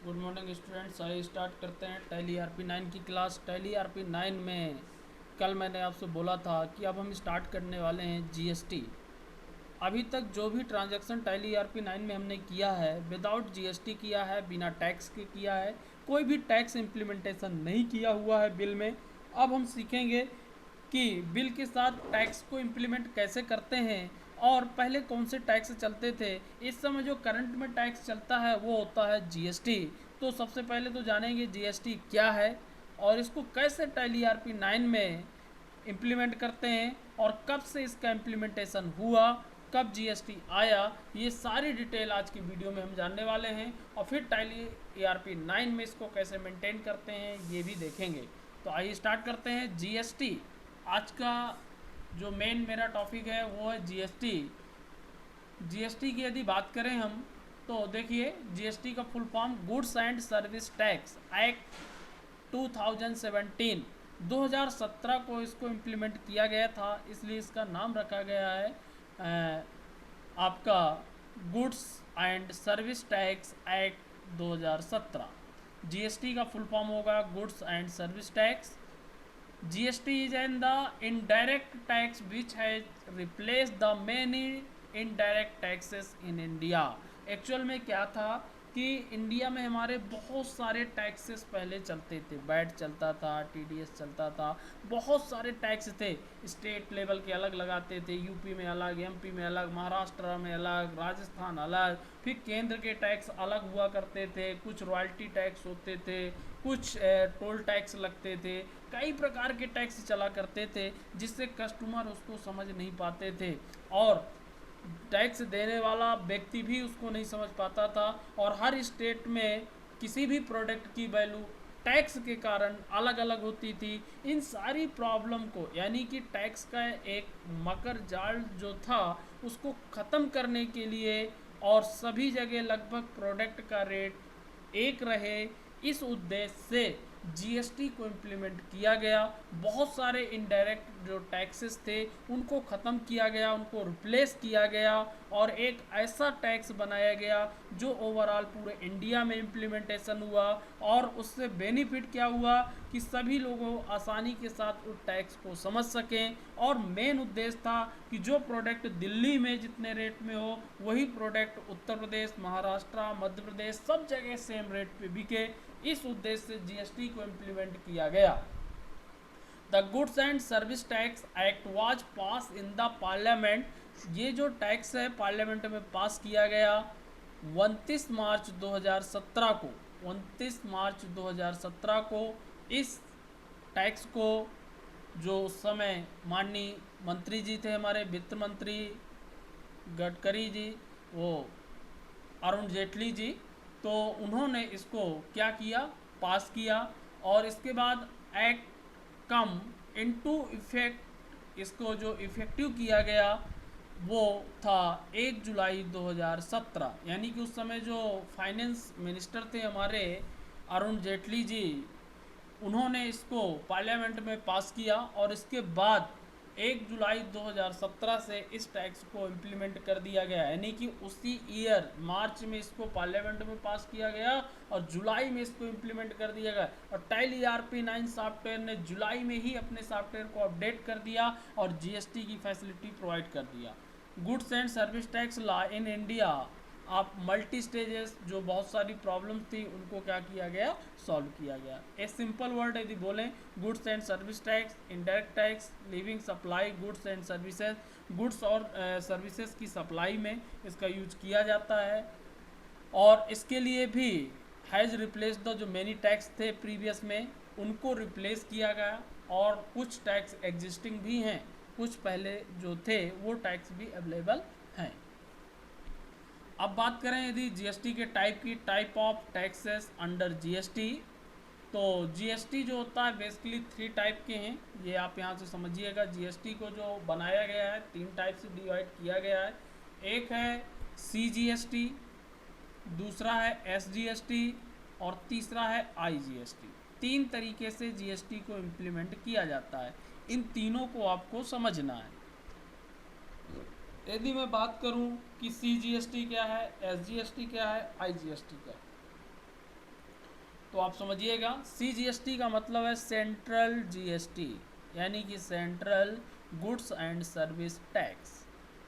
Good morning students. आइए start करते हैं टैली आरपी 9 की क्लास। टैली आरपी 9 में कल मैंने आपसे बोला था कि अब हम स्टार्ट करने वाले हैं जीएसटी। अभी तक जो भी ट्रांजैक्शन टैली आरपी 9 में हमने किया है विदाउट जीएसटी किया है, बिना टैक्स के किया है, कोई भी टैक्स इम्प्लीमेंटेशन नहीं किया हुआ है बिल में। अब हम सीखेंगे कि बिल के साथ टैक्स को इम्प्लीमेंट कैसे करते हैं और पहले कौन से टैक्स चलते थे। इस समय जो करंट में टैक्स चलता है वो होता है जीएसटी। तो सबसे पहले तो जानेंगे जीएसटी क्या है और इसको कैसे टैली आरपी 9 में इम्प्लीमेंट करते हैं और कब से इसका इम्प्लीमेंटेशन हुआ, कब जीएसटी आया। ये सारी डिटेल आज की वीडियो में हम जानने वाले हैं और फिर टैली ईआरपी 9 में इसको कैसे मेंटेन करते हैं ये भी देखेंगे। तो आइए स्टार्ट करते हैं जीएसटी। आज का जो मेन मेरा टॉपिक है वो है जीएसटी। जीएसटी की यदि बात करें हम तो देखिए, जीएसटी का full form goods and service tax act 2017 2017 को इसको इम्प्लीमेंट किया गया था, इसलिए इसका नाम रखा गया है आपका goods and service tax act 2017। GST का फुल फॉर्म होगा goods and service tax. GST is in the indirect tax which has replaced the many indirect taxes in India। Actual में क्या था कि इंडिया में हमारे बहुत सारे टैक्सेस पहले चलते थे, वैट चलता था, टीडीएस चलता था, बहुत सारे टैक्स थे। स्टेट लेवल के अलग लगाते थे, यूपी में अलग, एमपी में अलग, महाराष्ट्र में अलग, राजस्थान अलग, फिर केंद्र के टैक्स अलग हुआ करते थे, कुछ रॉयल्टी टैक्स होते थे, कुछ टोल टैक्स लगते थे, कई प्रकार के टैक्स चला करते थे जिससे कस्टमर उसको समझ नहीं पाते थे और टैक्स देने वाला व्यक्ति भी उसको नहीं समझ पाता था। और हर स्टेट में किसी भी प्रोडक्ट की वैल्यू टैक्स के कारण अलग अलग होती थी। इन सारी प्रॉब्लम को यानी कि टैक्स का एक मकर जाल जो था उसको ख़त्म करने के लिए और सभी जगह लगभग प्रोडक्ट का रेट एक रहे, इस उद्देश्य से जीएसटी को इम्प्लीमेंट किया गया। बहुत सारे इनडायरेक्ट जो टैक्सेस थे उनको ख़त्म किया गया, उनको रिप्लेस किया गया और एक ऐसा टैक्स बनाया गया जो ओवरऑल पूरे इंडिया में इम्प्लीमेंटेशन हुआ। और उससे बेनिफिट क्या हुआ कि सभी लोगों आसानी के साथ उस टैक्स को समझ सकें और मेन उद्देश्य था कि जो प्रोडक्ट दिल्ली में जितने रेट में हो वही प्रोडक्ट उत्तर प्रदेश, महाराष्ट्र, मध्य प्रदेश सब जगह सेम रेट पे बिके। इस उद्देश्य से जीएसटी को इम्प्लीमेंट किया गया। The goods and service tax act was pass in the parliament. ये जो टैक्स है पार्लियामेंट में पास किया गया 29 मार्च 2017 को। 29 मार्च 2017 को इस टैक्स को जो उस समय माननीय मंत्री जी थे हमारे वित्त मंत्री गडकरी जी, वो अरुण जेटली जी, तो उन्होंने इसको क्या किया, पास किया और इसके बाद एक्ट कम इनटू इफेक्ट, इसको जो इफेक्टिव किया गया वो था 1 जुलाई 2017। यानी कि उस समय जो फाइनेंस मिनिस्टर थे हमारे अरुण जेटली जी, उन्होंने इसको पार्लियामेंट में पास किया और इसके बाद 1 जुलाई 2017 से इस टैक्स को इम्प्लीमेंट कर दिया गया। यानी कि उसी ईयर मार्च में इसको पार्लियामेंट में पास किया गया और जुलाई में इसको इम्प्लीमेंट कर दिया गया। और टैली आरपी 9 सॉफ्टवेयर ने जुलाई में ही अपने सॉफ्टवेयर को अपडेट कर दिया और जीएसटी की फैसिलिटी प्रोवाइड कर दिया। Goods and service tax law in India, आप मल्टी स्टेजेस जो बहुत सारी प्रॉब्लम थी उनको क्या किया गया, सॉल्व किया गया। ए सिंपल वर्ड यदि बोलें, goods and service tax, indirect tax, living supply goods and services, goods और सर्विसेज की सप्लाई में इसका यूज किया जाता है। और इसके लिए भी हैज़ रिप्लेस द जो मैनी टैक्स थे प्रीवियस में उनको रिप्लेस किया गया और कुछ टैक्स एग्जिस्टिंग भी हैं, कुछ पहले जो थे वो टैक्स भी अवेलेबल हैं। अब बात करें यदि जीएसटी के टाइप की, type of taxes under GST, तो जीएसटी जो होता है बेसिकली 3 टाइप के हैं। ये आप यहाँ से समझिएगा, जीएसटी को जो बनाया गया है 3 टाइप से डिवाइड किया गया है। एक है सीजीएसटी, दूसरा है एसजीएसटी और तीसरा है आईजीएसटी। 3 तरीके से जीएसटी को इम्प्लीमेंट किया जाता है, इन तीनों को आपको समझना है। यदि मैं बात करूं कि सीजीएसटी क्या है, एसजीएसटी क्या है, आईजीएसटी क्या है, तो आप समझिएगा CGST का मतलब है सेंट्रल GST, यानी कि central goods and service tax.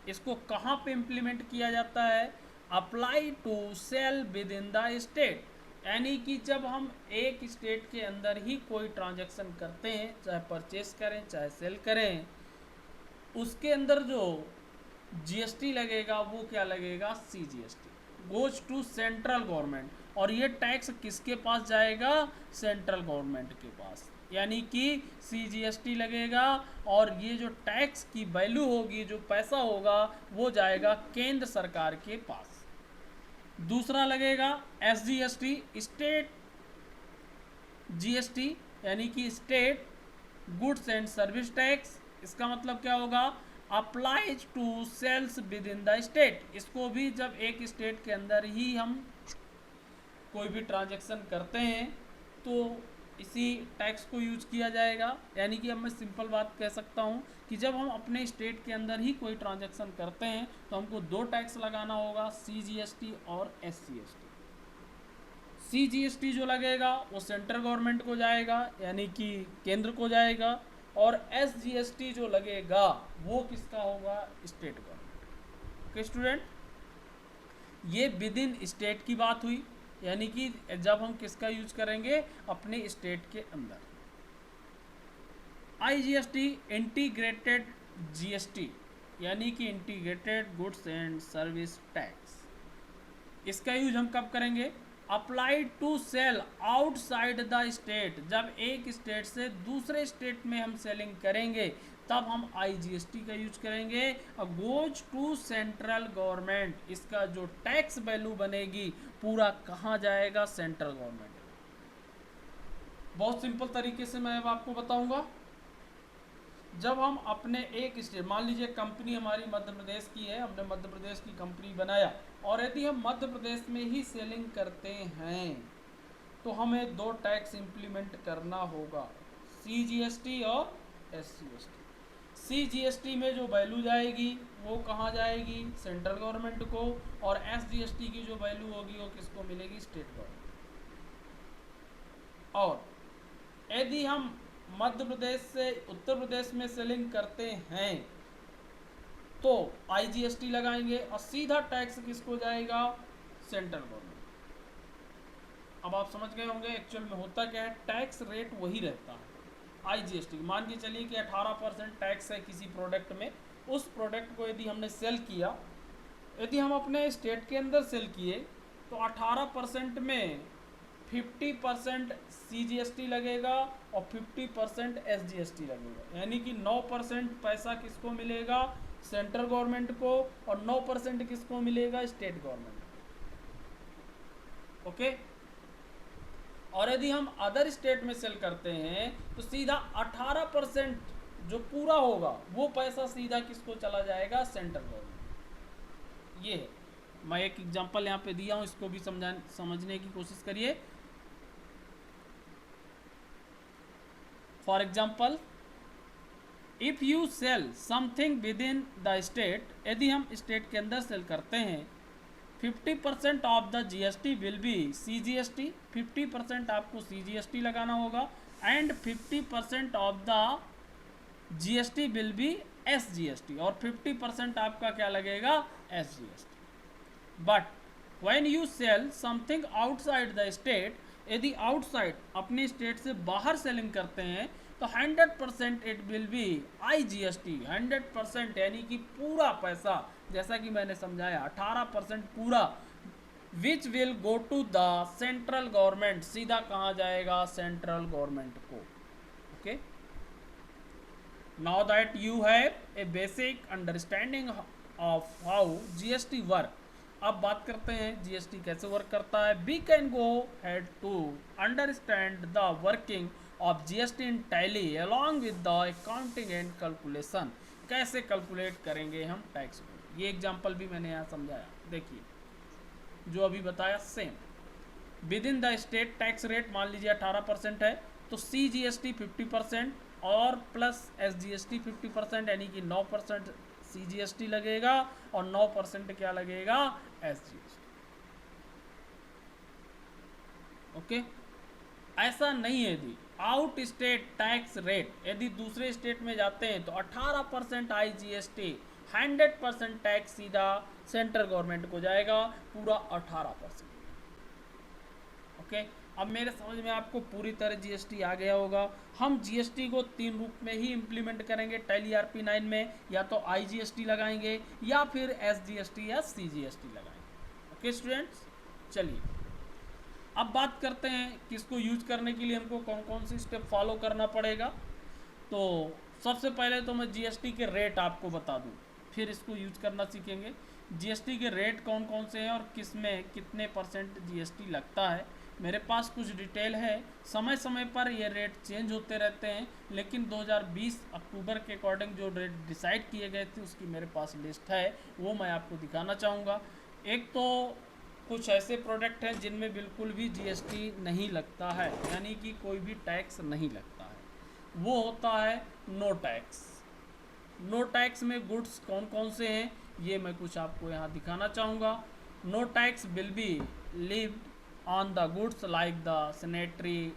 इसको कहाँ पे इम्प्लीमेंट किया जाता है? Apply to sell within the state, यानी कि जब हम एक स्टेट के अंदर ही कोई ट्रांजैक्शन करते हैं, चाहे परचेस करें चाहे सेल करें, उसके अंदर जो GST लगेगा वो क्या लगेगा? CGST goes to central government. और ये टैक्स किसके पास जाएगा? सेंट्रल गवर्नमेंट के पास, यानी कि CGST लगेगा और ये जो टैक्स की वैल्यू होगी, जो पैसा होगा, वो जाएगा केंद्र सरकार के पास। दूसरा लगेगा SGST, स्टेट GST, यानी कि state goods and service tax. इसका मतलब क्या होगा? Applies to sales within the state. इसको भी जब एक स्टेट के अंदर ही हम कोई भी ट्रांजैक्शन करते हैं तो इसी टैक्स को यूज किया जाएगा। यानी कि अब मैं सिंपल बात कह सकता हूँ कि जब हम अपने स्टेट के अंदर ही कोई ट्रांजैक्शन करते हैं तो हमको दो टैक्स लगाना होगा, CGST और SGST। CGST जो लगेगा वो सेंट्रल गवर्नमेंट को जाएगा, यानी कि केंद्र को जाएगा, और SGST जो लगेगा वो किसका होगा? State government. ओके स्टूडेंट, ये विद इन स्टेट की बात हुई, यानी कि जब हम किसका यूज करेंगे? अपने स्टेट के अंदर। IGST इंटीग्रेटेड GST, यानी कि integrated goods and service tax. इसका यूज हम कब करेंगे? Apply to sell outside the state. जब एक स्टेट से दूसरे स्टेट में हम सेलिंग करेंगे तब हम IGST का यूज करेंगे। गोज टू सेंट्रल गवर्नमेंट, इसका जो टैक्स वैल्यू बनेगी पूरा कहाँ जाएगा? Central government. बहुत सिंपल तरीके से मैं अब आपको बताऊंगा। जब हम अपने एक स्टेट, मान लीजिए कंपनी हमारी मध्य प्रदेश की है, हमने मध्य प्रदेश की कंपनी बनाया, और यदि हम मध्य प्रदेश में ही सेलिंग करते हैं तो हमें दो टैक्स इंप्लीमेंट करना होगा, CGST और SGST। CGST में जो वैल्यू जाएगी वो कहाँ जाएगी? सेंट्रल गवर्नमेंट को, और SGST की जो वैल्यू होगी वो किसको मिलेगी? State government. और यदि हम मध्य प्रदेश से उत्तर प्रदेश में सेलिंग करते हैं तो IGST लगाएंगे और सीधा टैक्स किसको जाएगा? Central government. अब आप समझ गए होंगे एक्चुअल में होता क्या है। टैक्स रेट वही रहता है IGST। मान के चलिए कि 18% टैक्स है किसी प्रोडक्ट में, उस प्रोडक्ट को यदि हमने सेल किया, यदि हम अपने स्टेट के अंदर सेल किए तो 18% में 50% CGST लगेगा और 50% SGST लगेगा, यानी कि 9% पैसा किसको मिलेगा? सेंट्रल गवर्नमेंट को, और 9% किसको मिलेगा? State government. ओके। और यदि हम अदर स्टेट में सेल करते हैं तो सीधा 18% जो पूरा होगा वो पैसा सीधा किसको चला जाएगा? Central government. ये है, मैं एक एग्जांपल यहाँ पे दिया हूँ, इसको भी समझने की कोशिश करिए। For example, if you sell something with in the state, यदि हम स्टेट के अंदर सेल करते हैं, 50% of the GST will be CGST, 50% आपको CGST लगाना होगा, and 50% of the GST will be SGST, और 50% आपका क्या लगेगा? SGST। But when you sell something outside the state, यदि आउटसाइड अपने स्टेट से बाहर सेलिंग करते हैं तो 100% इट विल बी IGST, 100%, यानी कि पूरा पैसा, जैसा कि मैंने समझाया 18% पूरा, which will go to the central government, सीधा कहाँ जाएगा? सेंट्रल गवर्नमेंट को। Okay, now that you have a basic understanding of how GST work. अब बात करते हैं GST कैसे वर्क करता है। We can go head to understand the working of GST in Tally along with the accounting and calculation. कैसे calculate करेंगे हम टैक्स को, ये एग्जांपल भी मैंने यहाँ समझाया। देखिए जो अभी बताया same, with in the state tax rate मान लीजिए 18% है, तो CGST 50% और प्लस SGST 50%, यानी कि 9% CGST लगेगा और 9% क्या लगेगा? SGST। ओके, ऐसा नहीं है। यदि आउट स्टेट टैक्स रेट, यदि दूसरे स्टेट में जाते हैं तो 18% IGST, 100% टैक्स सीधा सेंट्रल गवर्नमेंट को जाएगा, पूरा 18%। ओके, अब मेरे समझ में आपको पूरी तरह जीएसटी आ गया होगा। हम जीएसटी को 3 रूप में ही इम्प्लीमेंट करेंगे टैली RP9 में, या तो IGST लगाएंगे या फिर SGST या CGST लगाएंगे। ओके स्टूडेंट्स, चलिए अब बात करते हैं कि इसको यूज करने के लिए हमको कौन कौन सी स्टेप फॉलो करना पड़ेगा। तो सबसे पहले तो मैं जीएसटी के रेट आपको बता दूं, फिर इसको यूज करना सीखेंगे। जीएसटी के रेट कौन कौन से हैं और किस में कितने % जीएसटी लगता है, मेरे पास कुछ डिटेल है। समय समय पर ये रेट चेंज होते रहते हैं, लेकिन 2020 अक्टूबर के अकॉर्डिंग जो रेट डिसाइड किए गए थे उसकी मेरे पास लिस्ट है, वो मैं आपको दिखाना चाहूँगा। एक तो कुछ ऐसे प्रोडक्ट हैं जिनमें बिल्कुल भी जीएसटी नहीं लगता है, यानी कि कोई भी टैक्स नहीं लगता है, वो होता है नो टैक्स। नो टैक्स में गुड्स कौन कौन से हैं ये मैं कुछ आपको यहाँ दिखाना चाहूँगा। No tax will be levied on the goods like the sanitary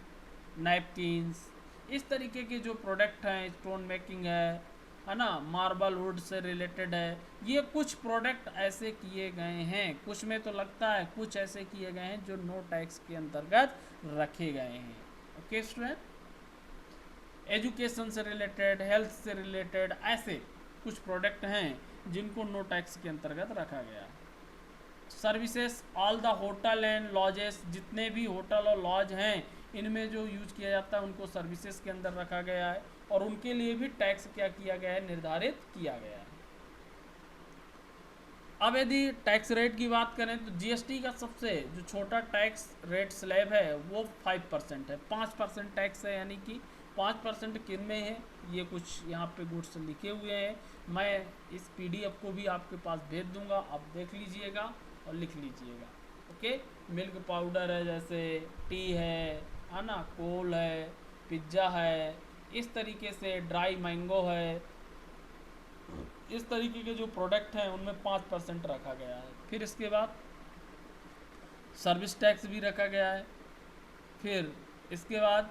napkins, इस तरीके के जो प्रोडक्ट हैं, स्टोन मेकिंग है ना, मार्बल वुड से रिलेटेड है, ये कुछ प्रोडक्ट ऐसे किए गए हैं, कुछ में तो लगता है, कुछ ऐसे किए गए हैं जो नो टैक्स के अंतर्गत रखे गए हैं। ओके स्टूडेंट, एजुकेशन से रिलेटेड, हेल्थ से रिलेटेड ऐसे कुछ प्रोडक्ट हैं जिनको नो टैक्स के अंतर्गत रखा गया है। Services, all the hotel and lodges, जितने भी होटल और लॉज हैं इनमें जो यूज किया जाता है उनको सर्विसेज के अंदर रखा गया है, और उनके लिए भी टैक्स क्या किया गया है, निर्धारित किया गया है। अब यदि टैक्स रेट की बात करें तो जीएसटी का सबसे जो छोटा टैक्स रेट स्लैब है वो 5% है, 5% टैक्स है, यानी कि 5% किन में है, ये कुछ यहाँ पे गुड्स लिखे हुए हैं। मैं इस PDF को भी आपके पास भेज दूंगा, आप देख लीजिएगा और लिख लीजिएगा। ओके, मिल्क पाउडर है, जैसे टी है ना, कोल है, पिज्ज़ा है, इस तरीके से ड्राई मैंगो है, इस तरीके के जो प्रोडक्ट हैं उनमें 5% रखा गया है। फिर इसके बाद सर्विस टैक्स भी रखा गया है। फिर इसके बाद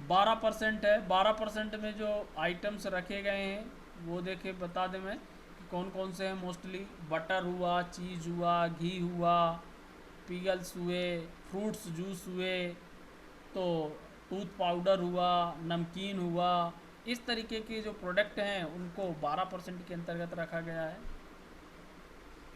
12% है, 12% में जो आइटम्स रखे गए हैं वो देखे बता दें मैं कि कौन कौन से हैं। मोस्टली बटर हुआ, चीज़ हुआ, घी हुआ, पिगल्स हुए, फ्रूट्स जूस हुए, तो टूथ पाउडर हुआ, नमकीन हुआ, इस तरीके के जो प्रोडक्ट हैं उनको 12% के अंतर्गत रखा गया है।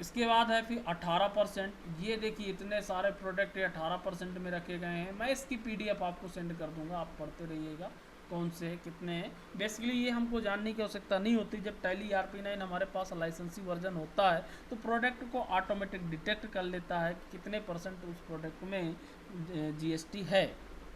इसके बाद है फिर 18%, ये देखिए इतने सारे प्रोडक्ट 18% में रखे गए हैं। मैं इसकी PDF आपको सेंड कर दूंगा, आप पढ़ते रहिएगा कौन से कितने हैं। बेसिकली ये हमको जानने की आवश्यकता नहीं होती, जब टैली RP9 हमारे पास लाइसेंसी वर्जन होता है तो प्रोडक्ट को ऑटोमेटिक डिटेक्ट कर लेता है कि कितने % उस प्रोडक्ट में GST है,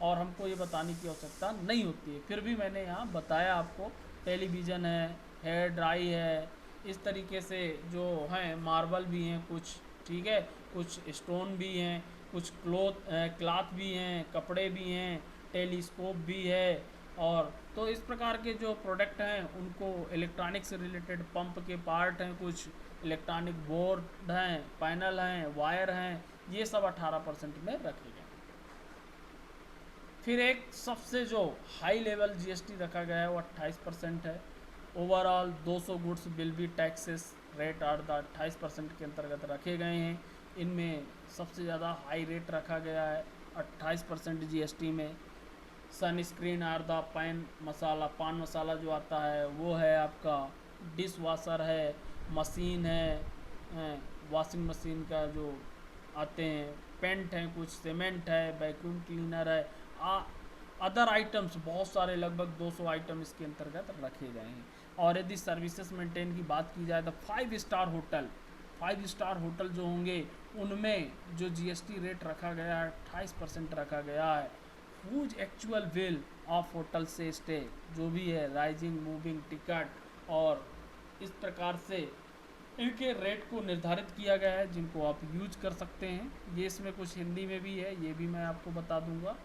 और हमको ये बताने की आवश्यकता नहीं होती है। फिर भी मैंने यहाँ बताया आपको, टेलीविज़न है, हेयर ड्राई है, इस तरीके से जो हैं मार्बल भी हैं कुछ, ठीक है, कुछ स्टोन भी हैं, कुछ क्लॉथ भी हैं, कपड़े भी हैं, टेलीस्कोप भी है, और तो इस प्रकार के जो प्रोडक्ट हैं उनको इलेक्ट्रॉनिक से रिलेटेड पंप के पार्ट हैं, कुछ इलेक्ट्रॉनिक बोर्ड हैं, पैनल हैं, वायर हैं, ये सब 18% में रखे गए। फिर एक सबसे जो हाई लेवल GST रखा गया है वो 28% है। Overall 200 goods will be taxes rate are the 28% के अंतर्गत रखे गए हैं। इनमें सबसे ज़्यादा हाई रेट रखा गया है 28% GST में। सनस्क्रीन आर द पान मसाला जो आता है वो है आपका, डिश वॉशर है, मशीन है, वॉशिंग मशीन का जो आते हैं, पेंट हैं, कुछ सीमेंट है, वैक्यूम क्लीनर है, अदर आइटम्स बहुत सारे, लगभग 200 आइटम इसके अंतर्गत रखे गए हैं। और यदि सर्विसेज मेंटेन की बात की जाए तो 5 स्टार होटल जो होंगे उनमें जो GST रेट रखा गया है 28% रखा गया है। Whose actual bill of hotel से स्टे जो भी है, राइजिंग मूविंग टिकट, और इस प्रकार से इनके रेट को निर्धारित किया गया है जिनको आप यूज कर सकते हैं। ये इसमें कुछ हिंदी में भी है, ये भी मैं आपको बता दूंगा।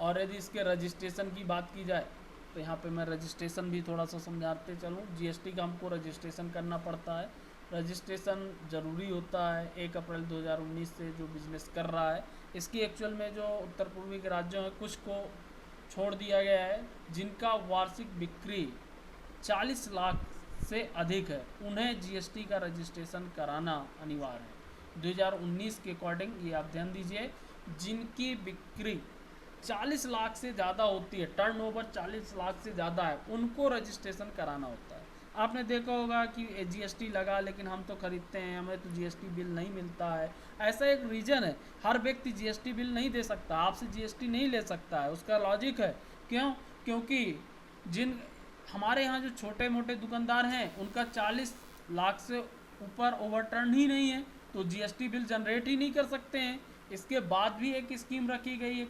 और यदि इसके रजिस्ट्रेशन की बात की जाए तो यहाँ पे मैं रजिस्ट्रेशन भी थोड़ा सा समझाते चलूँ। GST का हमको रजिस्ट्रेशन करना पड़ता है, रजिस्ट्रेशन ज़रूरी होता है 1 अप्रैल 2019 से जो बिजनेस कर रहा है। इसकी एक्चुअल में जो उत्तर पूर्वी के राज्यों हैं कुछ को छोड़ दिया गया है, जिनका वार्षिक बिक्री 40 लाख से अधिक है, उन्हें जीएसटी का रजिस्ट्रेशन कराना अनिवार्य है। 2019 के अकॉर्डिंग ये आप ध्यान दीजिए, जिनकी बिक्री 40 लाख से ज़्यादा होती है, टर्नओवर 40 लाख से ज़्यादा है, उनको रजिस्ट्रेशन कराना होता है। आपने देखा होगा कि जीएसटी लगा लेकिन हम तो खरीदते हैं, हमें तो जीएसटी बिल नहीं मिलता है। ऐसा एक रीज़न है, हर व्यक्ति जीएसटी बिल नहीं दे सकता, आपसे जीएसटी नहीं ले सकता है। उसका लॉजिक है, क्यों? क्योंकि जिन हमारे यहाँ जो छोटे मोटे दुकानदार हैं उनका 40 लाख से ऊपर ओवरटर्न ही नहीं है, तो जीएसटी बिल जनरेट ही नहीं कर सकते हैं। इसके बाद भी एक स्कीम रखी गई है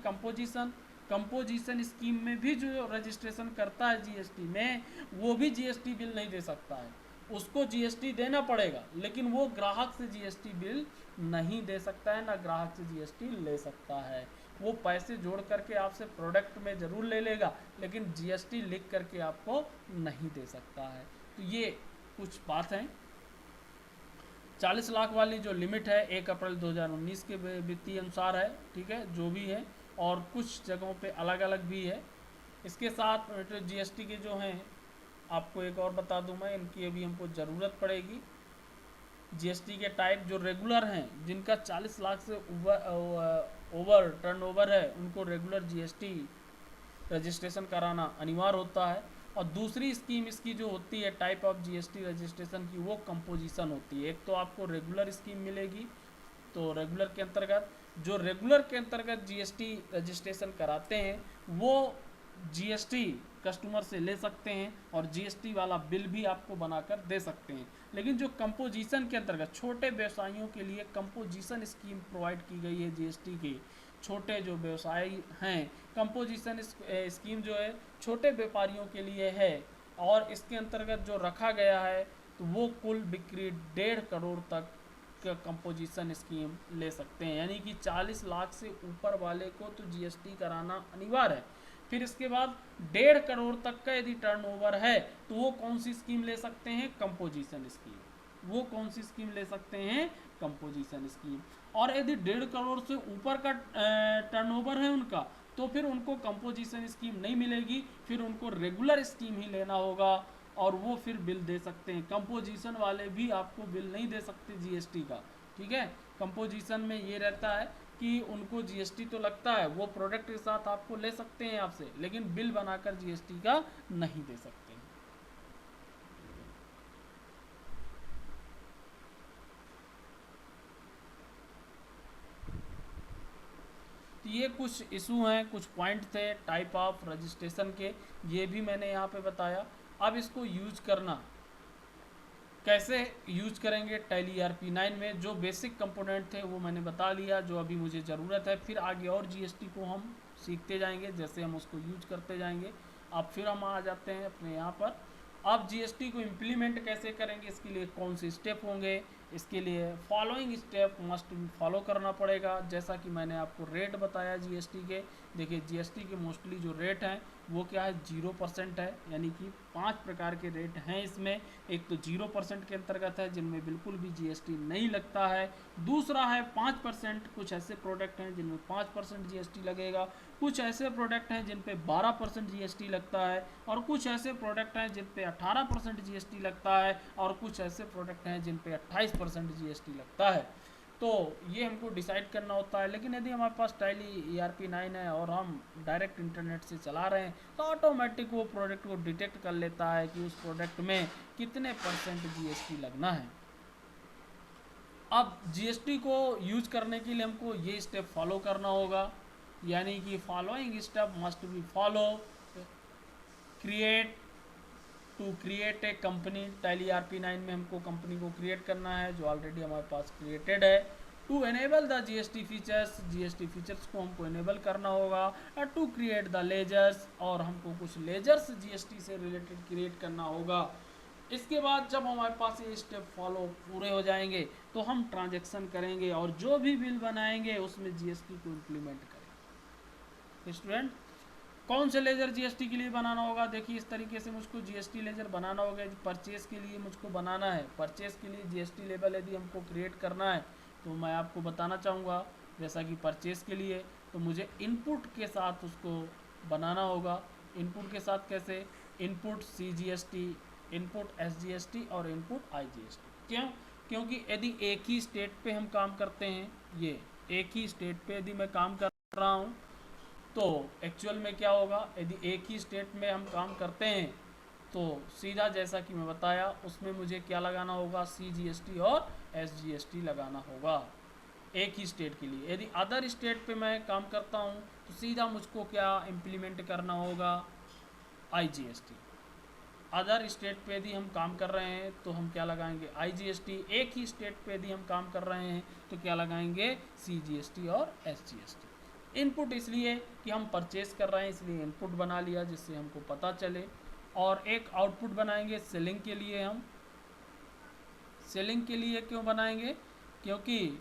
कंपोजिशन स्कीम में भी जो रजिस्ट्रेशन करता है जीएसटी में, वो भी जीएसटी बिल नहीं दे सकता है, उसको जीएसटी देना पड़ेगा, लेकिन वो ग्राहक से जीएसटी बिल नहीं दे सकता है, ना ग्राहक से जीएसटी ले सकता है। वो पैसे जोड़ करके आपसे प्रोडक्ट में ज़रूर ले लेगा, लेकिन जीएसटी लिख करके आपको नहीं दे सकता है। तो ये कुछ बात है। 40 लाख वाली जो लिमिट है 1 अप्रैल 2019 के वित्तीय अनुसार है, ठीक है, जो भी है, और कुछ जगहों पे अलग अलग भी है। इसके साथ जीएसटी के जो हैं, आपको एक और बता दूं मैं, इनकी अभी हमको ज़रूरत पड़ेगी। जीएसटी के टाइप जो रेगुलर हैं, जिनका 40 लाख से ओवर टर्नओवर है, उनको रेगुलर जीएसटी रजिस्ट्रेशन कराना अनिवार्य होता है। और दूसरी स्कीम इसकी जो होती है टाइप ऑफ जीएसटी रजिस्ट्रेशन की, वो कंपोजिशन होती है। एक तो आपको रेगुलर स्कीम मिलेगी, तो रेगुलर के अंतर्गत जो रेगुलर के अंतर्गत जीएसटी रजिस्ट्रेशन कराते हैं वो जीएसटी कस्टमर से ले सकते हैं और जीएसटी वाला बिल भी आपको बनाकर दे सकते हैं। लेकिन जो कंपोजिशन के अंतर्गत छोटे व्यवसायियों के लिए कंपोजिशन स्कीम प्रोवाइड की गई है जीएसटी के, छोटे जो व्यवसाय हैं, कंपोजिशन स्कीम जो है छोटे व्यापारियों के लिए है, और इसके अंतर्गत जो रखा गया है तो वो कुल बिक्री 1.5 करोड़ तक कंपोजिशन स्कीम ले सकते हैं, यानी कि 40 लाख से ऊपर वाले को तो जीएसटी कराना अनिवार्य है। फिर इसके बाद 1.5 करोड़ तक का यदि टर्नओवर है तो वो कौन सी स्कीम ले सकते हैं? Composition scheme. वो कौन सी स्कीम ले सकते हैं? Composition scheme. और यदि 1.5 करोड़ से ऊपर का टर्नओवर है उनका, तो फिर उनको कंपोजिशन स्कीम नहीं मिलेगी, फिर उनको रेगुलर स्कीम ही लेना होगा, और वो फिर बिल दे सकते हैं। कंपोजिशन वाले भी आपको बिल नहीं दे सकते जीएसटी का, ठीक है। कंपोजिशन में ये रहता है कि उनको जीएसटी तो लगता है, वो प्रोडक्ट के साथ आपको ले सकते हैं आपसे, लेकिन बिल बनाकर जीएसटी का नहीं दे सकते। तो ये कुछ इशू हैं, कुछ पॉइंट थे टाइप ऑफ रजिस्ट्रेशन के, ये भी मैंने यहाँ पे बताया। अब इसको यूज करना कैसे यूज करेंगे टैली ERP9 में, जो बेसिक कंपोनेंट थे वो मैंने बता लिया, जो अभी मुझे ज़रूरत है। फिर आगे और जीएसटी को हम सीखते जाएंगे, जैसे हम उसको यूज करते जाएंगे। अब फिर हम आ जाते हैं अपने यहाँ पर, अब जीएसटी को इम्प्लीमेंट कैसे करेंगे, इसके लिए कौन से स्टेप होंगे। इसके लिए फॉलोइंग स्टेप मस्ट भी फॉलो करना पड़ेगा। जैसा कि मैंने आपको रेट बताया जीएसटी के, देखिए जीएसटी के मोस्टली जो रेट हैं वो क्या है, 0% है, यानी कि 5 प्रकार के रेट हैं इसमें। एक तो 0% के अंतर्गत है जिनमें बिल्कुल भी जीएसटी नहीं लगता है। दूसरा है 5%, कुछ ऐसे प्रोडक्ट हैं जिनमें 5% जीएसटी लगेगा, कुछ ऐसे प्रोडक्ट हैं जिन पे 12% जीएसटी लगता है, और कुछ ऐसे प्रोडक्ट हैं जिन पे 18% जीएसटी लगता है, और कुछ ऐसे प्रोडक्ट हैं जिन पे 28% जीएसटी लगता है। तो ये हमको डिसाइड करना होता है। लेकिन यदि हमारे पास टैली ERP9 है और हम डायरेक्ट इंटरनेट से चला रहे हैं, तो ऑटोमेटिक वो प्रोडक्ट को डिटेक्ट कर लेता है कि उस प्रोडक्ट में कितने % जीएसटी लगना है। अब जीएसटी को यूज करने के लिए हमको ये स्टेप फॉलो करना होगा, यानी कि following step must be follow. Create a company, tally ERP9 में हमको कंपनी को क्रिएट करना है, जो ऑलरेडी हमारे पास क्रिएटेड है। To enable the GST features, GST features को हमको एनेबल करना होगा। और टू क्रिएट द लेजर्स, और हमको कुछ लेजर्स जीएसटी से रिलेटेड क्रिएट करना होगा। इसके बाद जब हमारे पास ये स्टेप फॉलो पूरे हो जाएंगे तो हम ट्रांजैक्शन करेंगे, और जो भी बिल बनाएंगे उसमें जीएसटी को इम्प्लीमेंट करेंगे। स्टूडेंट, कौन से लेजर जीएसटी के लिए बनाना होगा? देखिए इस तरीके से मुझको जीएसटी लेजर बनाना होगा। परचेस के लिए मुझको बनाना है, परचेस के लिए जीएसटी लेबल यदि हमको क्रिएट करना है तो मैं आपको बताना चाहूँगा, जैसा कि परचेस के लिए तो मुझे इनपुट के साथ उसको बनाना होगा। इनपुट के साथ कैसे? इनपुट CGST, इनपुट SGST और इनपुट IGST। क्यों? क्योंकि यदि एक ही स्टेट पे हम काम करते हैं, ये एक ही स्टेट पे यदि मैं काम कर रहा हूँ तो एक्चुअल में क्या होगा, यदि एक ही स्टेट में हम काम करते हैं तो सीधा जैसा कि मैं बताया उसमें मुझे क्या लगाना होगा, CGST और SGST लगाना होगा एक ही स्टेट के लिए। यदि अदर स्टेट पे मैं काम करता हूँ तो सीधा मुझको क्या इम्प्लीमेंट करना होगा, IGST। अदर स्टेट पे यदि हम काम कर रहे हैं तो हम क्या लगाएंगे, IGST। एक ही स्टेट पे यदि हम काम कर रहे हैं तो क्या लगाएंगे, CGST और SGST। इनपुट इसलिए कि हम परचेस कर रहे हैं इसलिए इनपुट बना लिया जिससे हमको पता चले, और एक आउटपुट बनाएंगे सेलिंग के लिए। हम सेलिंग के लिए क्यों बनाएंगे, क्योंकि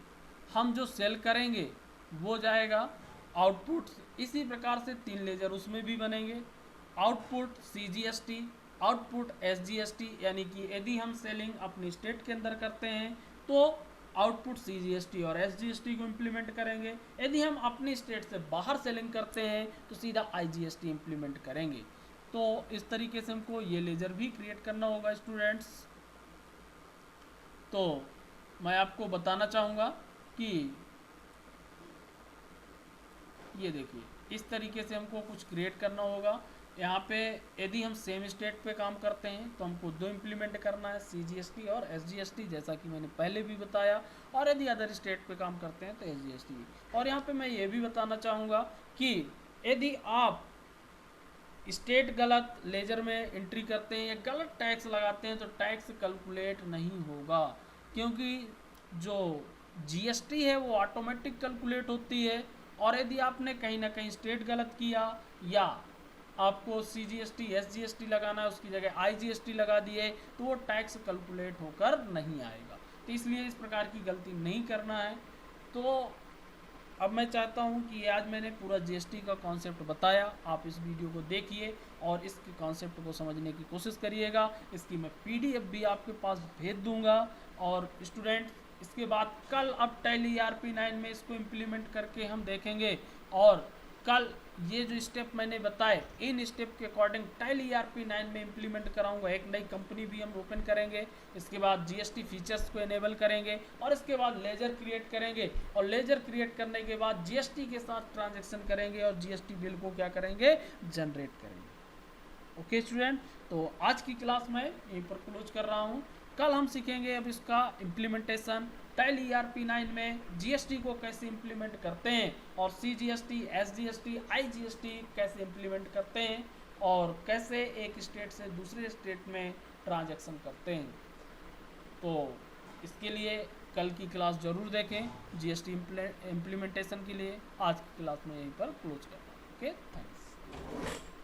हम जो सेल करेंगे वो जाएगा आउटपुट। इसी प्रकार से 3 लेजर उसमें भी बनेंगे, आउटपुट CGST, आउटपुट SGST। यानी कि यदि हम सेलिंग अपनी स्टेट के अंदर करते हैं तो आउटपुट CGST और SGST को इम्प्लीमेंट करेंगे। यदि हम अपनी स्टेट से बाहर सेलिंग करते हैं तो सीधा IGST इम्प्लीमेंट करेंगे। तो इस तरीके से हमको ये लेजर भी क्रिएट करना होगा स्टूडेंट्स। तो मैं आपको बताना चाहूँगा कि ये देखिए इस तरीके से हमको कुछ क्रिएट करना होगा। यहाँ पे यदि हम सेम स्टेट पे काम करते हैं तो हमको 2 इम्प्लीमेंट करना है, CGST और SGST, जैसा कि मैंने पहले भी बताया। और यदि अदर स्टेट पे काम करते हैं तो SGST। और यहाँ पे मैं ये भी बताना चाहूँगा कि यदि आप स्टेट गलत लेजर में एंट्री करते हैं या गलत टैक्स लगाते हैं तो टैक्स कैलकुलेट नहीं होगा, क्योंकि जो GST है वो ऑटोमेटिक कैलकुलेट होती है। और यदि आपने कहीं ना कहीं स्टेट गलत किया या आपको CGST SGST लगाना है उसकी जगह IGST लगा दिए तो वो टैक्स कैलकुलेट होकर नहीं आएगा। तो इसलिए इस प्रकार की गलती नहीं करना है। तो अब मैं चाहता हूं कि आज मैंने पूरा GST का कॉन्सेप्ट बताया, आप इस वीडियो को देखिए और इसके कॉन्सेप्ट को समझने की कोशिश करिएगा। इसकी मैं PDF भी आपके पास भेज दूंगा। और स्टूडेंट इसके बाद कल अब टैली ERP9 में इसको इम्प्लीमेंट करके हम देखेंगे। और कल ये जो स्टेप मैंने बताए इन स्टेप के अकॉर्डिंग टैली ERP9 में इम्प्लीमेंट कराऊंगा। एक नई कंपनी भी हम ओपन करेंगे, इसके बाद GST फीचर्स को इनेबल करेंगे और इसके बाद लेजर क्रिएट करेंगे। और लेजर क्रिएट करने के बाद GST के साथ ट्रांजैक्शन करेंगे और GST बिल को क्या करेंगे, जनरेट करेंगे। ओके स्टूडेंट, तो आज की क्लास में यहीं पर क्लोज कर रहा हूँ। कल हम सीखेंगे अब इसका इम्प्लीमेंटेशन, टैली ERP9 में GST को कैसे इम्प्लीमेंट करते हैं और CGST SGST IGST कैसे इम्प्लीमेंट करते हैं और कैसे एक स्टेट से दूसरे स्टेट में ट्रांजैक्शन करते हैं। तो इसके लिए कल की क्लास ज़रूर देखें GST इम्प्लीमेंटेशन के लिए। आज की क्लास में यहीं पर क्लोज करता हूँ। Okay, thanks.